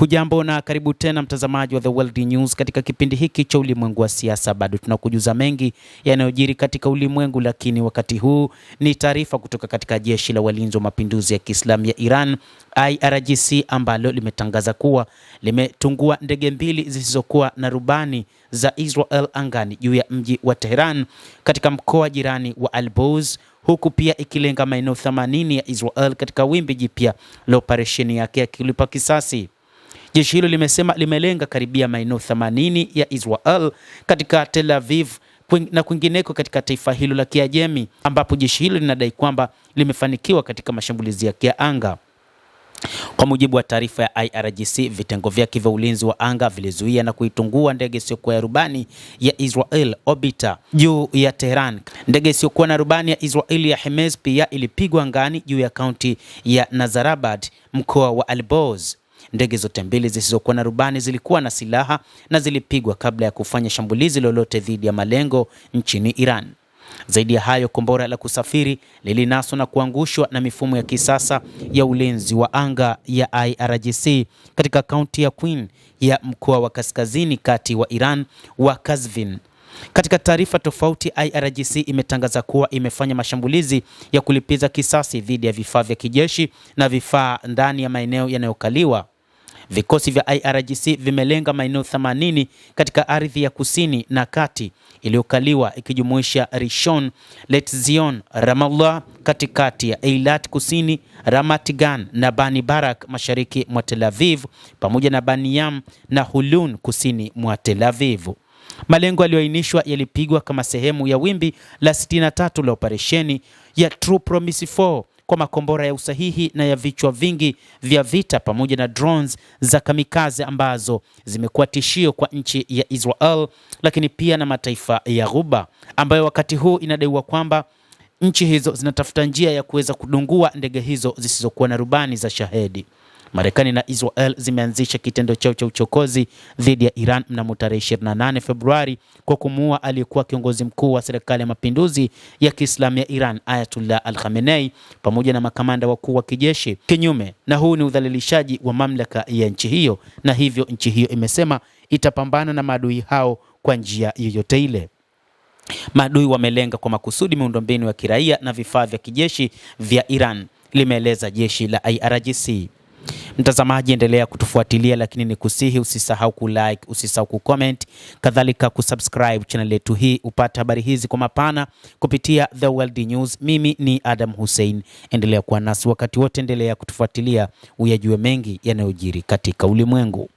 Hujambo na karibu tena mtazamaji wa The World News katika kipindi hiki cha ulimwengu wa siasa. Bado tunakujuza mengi yanayojiri katika ulimwengu, lakini wakati huu ni taarifa kutoka katika jeshi la walinzi wa mapinduzi ya Kiislamu ya Iran IRGC, ambalo limetangaza kuwa limetungua ndege mbili zisizokuwa na rubani za Israel angani juu ya mji wa Tehran katika mkoa jirani wa Al-Boz, huku pia ikilenga maeneo 80 ya Israel katika wimbi jipya la operesheni yake ya kulipa kisasi. Jeshi hilo limesema limelenga karibia maeneo 80 ya Israel katika Tel Aviv na kwingineko katika taifa hilo la Kiajemi, ambapo jeshi hilo linadai kwamba limefanikiwa katika mashambulizi yake ya anga. Kwa mujibu wa taarifa ya IRGC, vitengo vyake vya ulinzi wa anga vilizuia na kuitungua ndege isiyokuwa ya rubani ya Israel Orbiter juu ya Tehran. Ndege isiyokuwa na rubani ya Israel ya Hermes pia ilipigwa angani juu ya kaunti ya Nazarabad, mkoa wa Al-Boz. Ndege zote mbili zisizokuwa na rubani zilikuwa na silaha na zilipigwa kabla ya kufanya shambulizi lolote dhidi ya malengo nchini Iran. Zaidi ya hayo, kombora la kusafiri lilinaswa na kuangushwa na mifumo ya kisasa ya ulinzi wa anga ya IRGC katika kaunti ya Queen ya mkoa wa kaskazini kati wa Iran wa Kazvin. Katika taarifa tofauti, IRGC imetangaza kuwa imefanya mashambulizi ya kulipiza kisasi dhidi ya vifaa vya kijeshi na vifaa ndani ya maeneo yanayokaliwa. Vikosi vya IRGC vimelenga maeneo 80 katika ardhi ya kusini na kati iliyokaliwa, ikijumuisha Rishon LeZion, Ramallah katikati ya Eilat kusini, Ramat Gan na Bani Barak mashariki mwa Tel Aviv, pamoja na Bani Yam na Hulun kusini mwa Tel Aviv. Malengo yaliyoainishwa yalipigwa kama sehemu ya wimbi la 63 la operesheni ya True Promise 4 kwa makombora ya usahihi na ya vichwa vingi vya vita pamoja na drones za kamikaze ambazo zimekuwa tishio kwa nchi ya Israel, lakini pia na mataifa ya Ghuba, ambayo wakati huu inadaiwa kwamba nchi hizo zinatafuta njia ya kuweza kudungua ndege hizo zisizokuwa na rubani za Shahedi. Marekani na Israel zimeanzisha kitendo chao cha uchokozi dhidi ya Iran mnamo tarehe 28 Februari kwa kumuua aliyekuwa kiongozi mkuu wa serikali ya mapinduzi ya Kiislamu ya Iran Ayatollah Al-Khamenei pamoja na makamanda wakuu wa kijeshi kinyume, na huu ni udhalilishaji wa mamlaka ya nchi hiyo, na hivyo nchi hiyo imesema itapambana na maadui hao kwa njia yoyote ile. Maadui wamelenga kwa makusudi miundombinu ya kiraia na vifaa vya kijeshi vya Iran, limeeleza jeshi la IRGC. Mtazamaji, endelea kutufuatilia, lakini ni kusihi usisahau kulike, usisahau kucomment, kadhalika kusubscribe channel yetu hii upate habari hizi kwa mapana kupitia The World News. Mimi ni Adam Hussein, endelea kuwa nasi wakati wote, endelea kutufuatilia uyajue mengi yanayojiri katika ulimwengu.